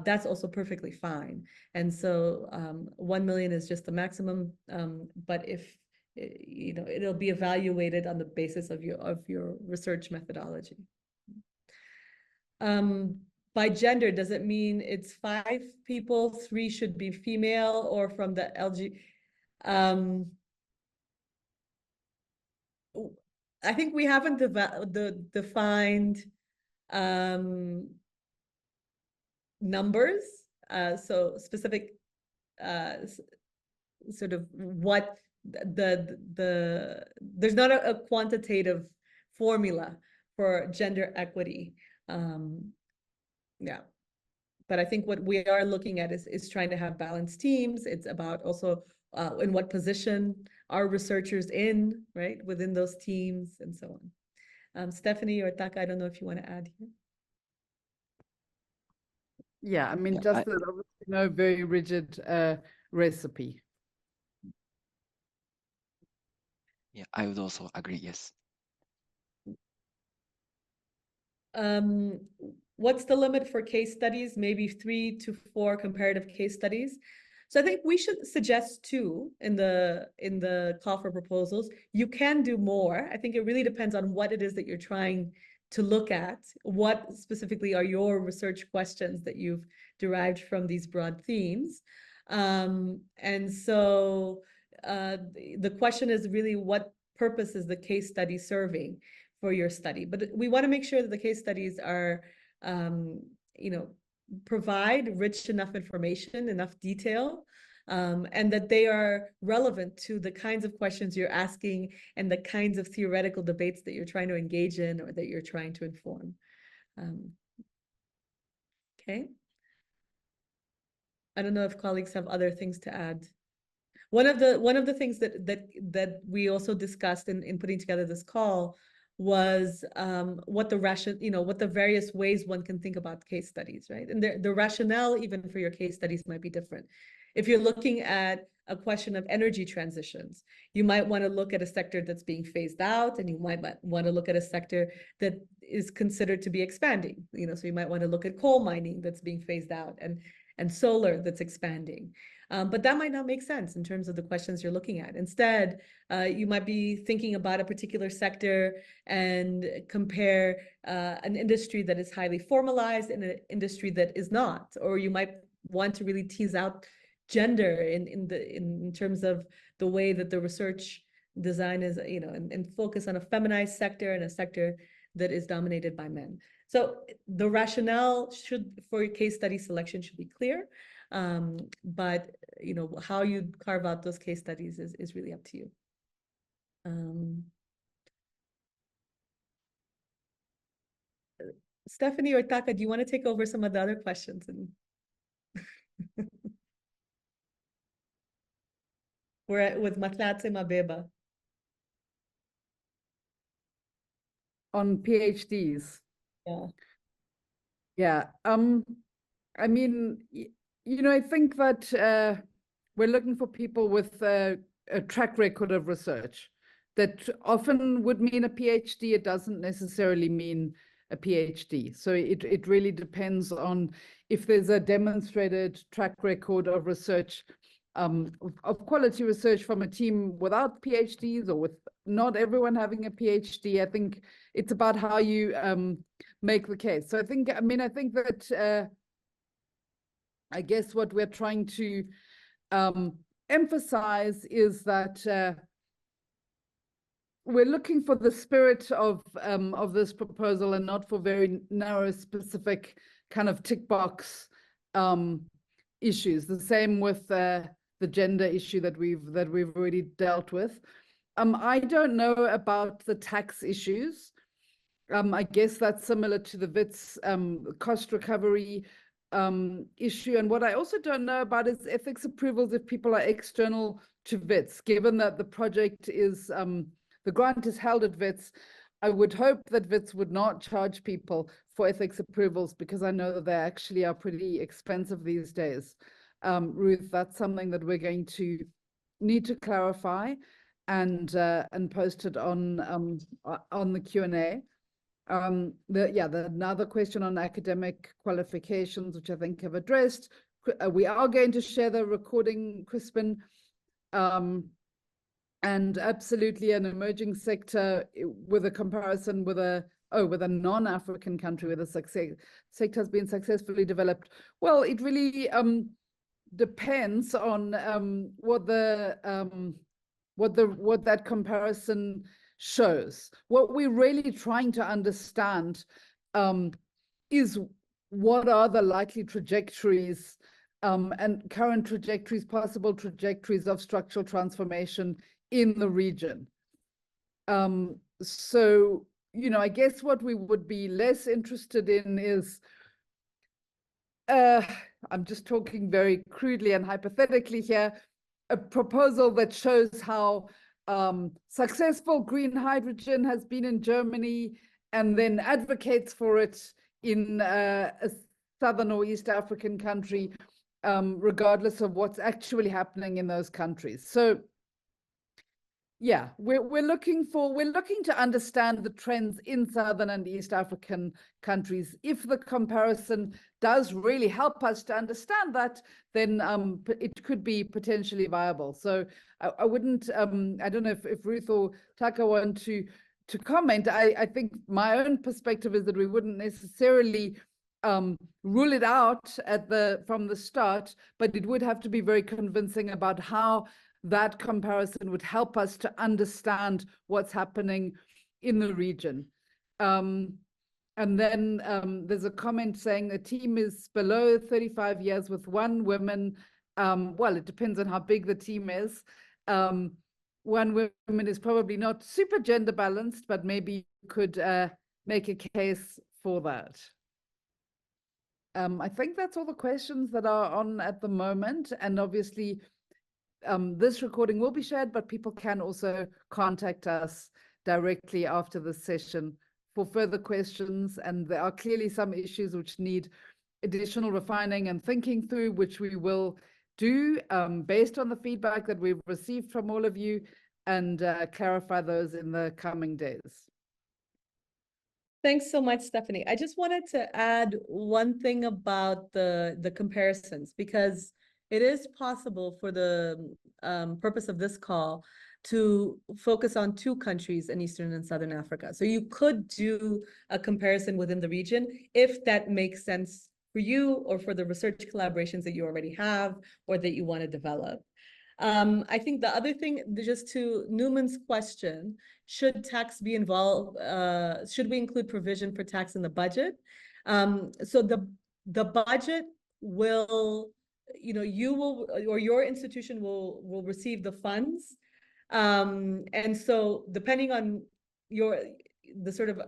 that's also perfectly fine. And so 1 million is just the maximum, but if it'll be evaluated on the basis of your research methodology. By gender, does it mean it's 5 people, 3 should be female, or from the LG? I think we haven't defined numbers, so specific sort of what there's not a quantitative formula for gender equity. Yeah, but I think what we are looking at is trying to have balanced teams. It's about also in what position are researchers in, right, within those teams and so on. Stephanie or Taka, I don't know if you want to add here. Yeah, I mean, Yeah, just that obviously no very rigid recipe. Yeah, I would also agree, yes. What's the limit for case studies? Maybe 3 to 4 comparative case studies. So I think we should suggest 2 in the call for proposals. You can do more. I think it really depends on what it is that you're trying to look at. What specifically are your research questions that you've derived from these broad themes? And so the question is really, what purpose is the case study serving for your study? But we want to make sure that the case studies are, provide rich enough information, enough detail, and that they are relevant to the kinds of questions you're asking and the kinds of theoretical debates that you're trying to engage in or that you're trying to inform. Okay. I don't know if colleagues have other things to add. One of the things that we also discussed in putting together this call was what the various ways one can think about case studies, right? And the rationale even for your case studies might be different. If you're looking at a question of energy transitions, you might want to look at a sector that's being phased out, and you might want to look at a sector that is considered to be expanding. So you might want to look at coal mining that's being phased out, and solar that's expanding. But that might not make sense in terms of the questions you're looking at. Instead, you might be thinking about a particular sector and compare an industry that is highly formalized and an industry that is not. Or you might want to really tease out gender in terms of the way that the research design is, and focus on a feminized sector and a sector that is dominated by men. So the rationale for your case study selection should be clear. But how you carve out those case studies is really up to you. Stephanie or Taka, do you want to take over some of the other questions? We're with Matlatse Mabeba. On PhDs. Yeah. Yeah. I mean, I think that we're looking for people with a track record of research. That often would mean a PhD. It doesn't necessarily mean a PhD. So it really depends on if there's a demonstrated track record of research, of quality research from a team without PhDs, or with not everyone having a PhD. I think it's about how you make the case. So I think that I guess what we're trying to emphasize is that we're looking for the spirit of this proposal, and not for very narrow, specific kind of tick box issues. The same with the gender issue that we've already dealt with. I don't know about the tax issues. I guess that's similar to the WITS cost recovery issue. And what I also don't know about is ethics approvals if people are external to WITS, given that the project is, the grant is held at WITS. I would hope that WITS would not charge people for ethics approvals, because I know that they actually are pretty expensive these days. Ruth, that's something that we're going to need to clarify and post it on the Q&A. Another question on academic qualifications, which I think I've addressed. We are going to share the recording, Crispin, and absolutely an emerging sector with a comparison with a non-African country where the sector has been successfully developed. Well, it really depends on what that comparison shows. What we're really trying to understand is what are the likely trajectories and current trajectories, possible trajectories of structural transformation in the region. So, I guess what we would be less interested in is, I'm just talking very crudely and hypothetically here, a proposal that shows how successful green hydrogen has been in Germany, and then advocates for it in a Southern or East African country, regardless of what's actually happening in those countries. So yeah, we're looking to understand the trends in Southern and East African countries. If the comparison does really help us to understand that, then it could be potentially viable. So I wouldn't, I don't know if Ruth or Taka want to comment. I think my own perspective is that we wouldn't necessarily rule it out from the start, but it would have to be very convincing about how that comparison would help us to understand what's happening in the region. And then there's a comment saying the team is below 35 years with one woman. Well, it depends on how big the team is. One woman is probably not super gender balanced, but maybe you could make a case for that. I think that's all the questions that are on at the moment. And obviously, this recording will be shared, but people can also contact us directly after the session for further questions. And there are clearly some issues which need additional refining and thinking through, which we will do based on the feedback that we've received from all of you, and clarify those in the coming days. Thanks so much, Stephanie. I just wanted to add one thing about the comparisons, because it is possible for the purpose of this call to focus on 2 countries in Eastern and Southern Africa. So you could do a comparison within the region if that makes sense for you or for the research collaborations that you already have or that you want to develop. I think the other thing, just to Newman's question, should tax be involved? Should we include provision for tax in the budget? So the budget will, you will, or your institution will receive the funds. And so depending on the sort of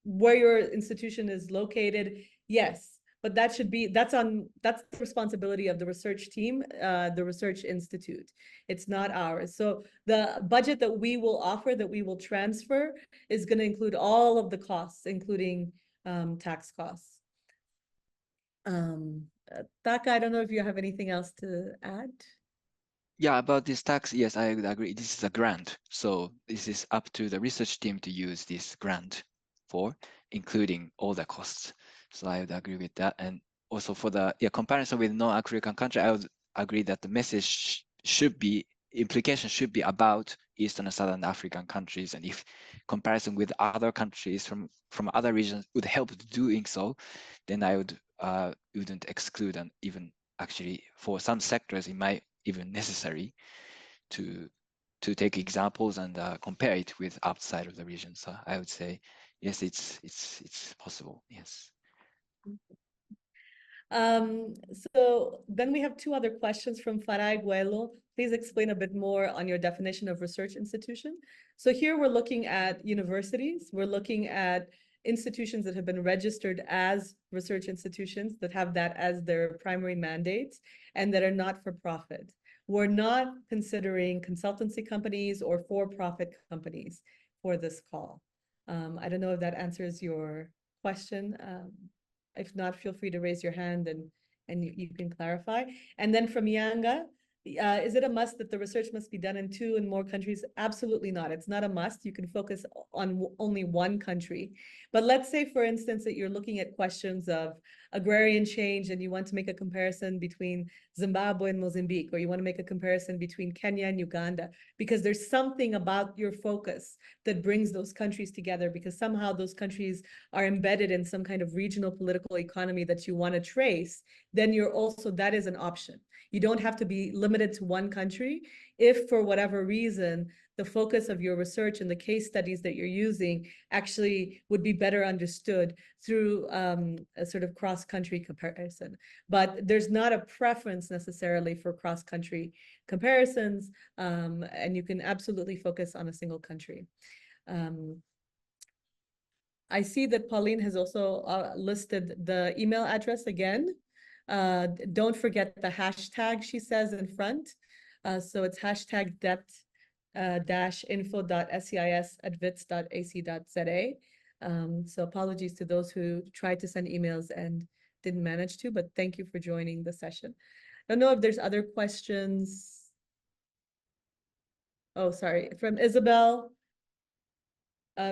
where your institution is located, yes, but that's the responsibility of the research team, the research institute. It's not ours. So the budget that we will offer, that we will transfer, is going to include all of the costs, including tax costs. Taka, I don't know if you have anything else to add. Yeah, about this tax, yes, I would agree. This is a grant. So this is up to the research team to use this grant for, including all the costs. So I would agree with that. And also for the comparison with non-African country, I would agree that the message implication should be about Eastern and Southern African countries. And if comparison with other countries from other regions would help doing so, then I wouldn't exclude, and even actually for some sectors, it might even necessary to take examples and compare it with outside of the region. So I would say yes, it's possible. Yes. So then we have 2 other questions from Farai Guelo. Please explain a bit more on your definition of research institution. So here we're looking at universities. We're looking at institutions that have been registered as research institutions, that have that as their primary mandates, and that are not for profit. We're not considering consultancy companies or for-profit companies for this call. I don't know if that answers your question. If not, feel free to raise your hand and you can clarify. And then from Yanga, is it a must that the research must be done in 2 and more countries? Absolutely not. It's not a must. You can focus on only one country. But let's say, for instance, that you're looking at questions of agrarian change and you want to make a comparison between Zimbabwe and Mozambique, or you want to make a comparison between Kenya and Uganda, because there's something about your focus that brings those countries together, because somehow those countries are embedded in some kind of regional political economy that you want to trace, then that is an option. You don't have to be limited to one country. If for whatever reason, the focus of your research and the case studies that you're using actually would be better understood through a sort of cross-country comparison. But there's not a preference necessarily for cross-country comparisons, and you can absolutely focus on a single country. I see that Pauline has also listed the email address again. Don't forget the hashtag, she says in front. So it's hashtag dept-info.scis@wits.ac.za. So apologies to those who tried to send emails and didn't manage to, but thank you for joining the session. I don't know if there's other questions. Oh, sorry, from Isabel.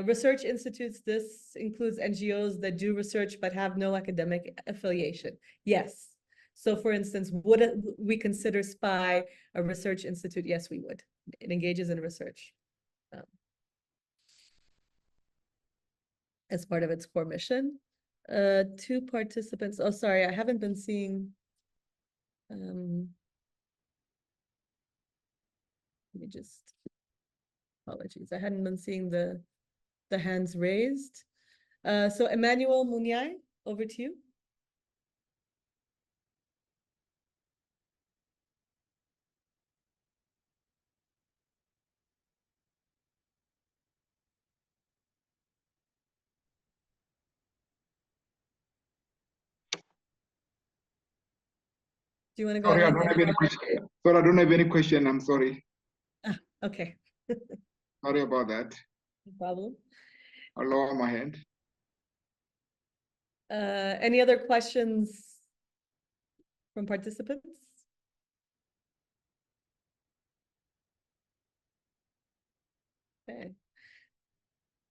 Research institutes, this includes NGOs that do research but have no academic affiliation. Yes. So for instance, would we consider SPI a research institute? Yes, we would. It engages in research as part of its core mission. 2 participants. Oh, sorry, I haven't been seeing. Let me just, apologies. I hadn't been seeing the hands raised. So Emmanuel Munyai, over to you. Do you want to go Sorry, I ahead? don't have any question. Sorry, I don't have any question. I'm sorry. Okay. Sorry about that. No problem. I'll lower my hand. Any other questions from participants? Okay.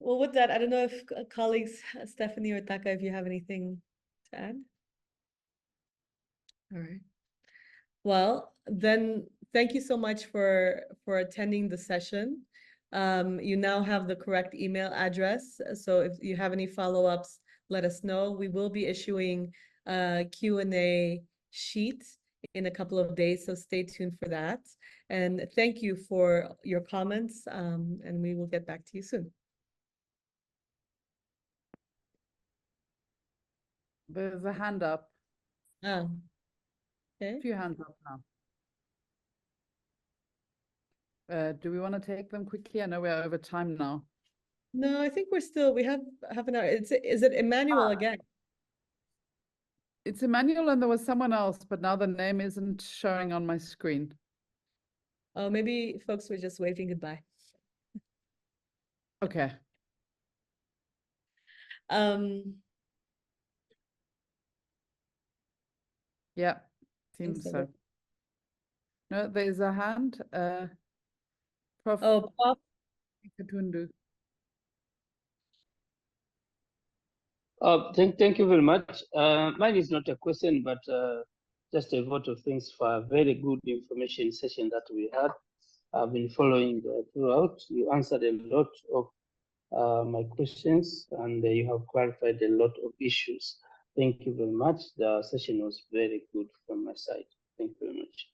Well, with that, I don't know if colleagues, Stephanie or Taka, if you have anything to add. All right. Well, then thank you so much for attending the session. You now have the correct email address. So if you have any follow-ups, let us know. We will be issuing a Q&A sheet in a couple of days, so stay tuned for that. And thank you for your comments, and we will get back to you soon. There's a hand up. Okay. A few hands up now. Do we want to take them quickly? I know we're over time now. No, I think we have half an hour. Is it Emmanuel again? It's Emmanuel and there was someone else, but now the name isn't showing on my screen. Oh, maybe folks were just waving goodbye. Okay. Yeah, seems so. No, there's a hand. Prof. Oh, Prof. Katundu. Thank you very much. Mine is not a question, but just a vote of thanks for a very good information session that we had. I've been following throughout. You answered a lot of my questions, and you have clarified a lot of issues. Thank you very much. The session was very good from my side. Thank you very much.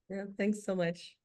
Yeah, thanks so much.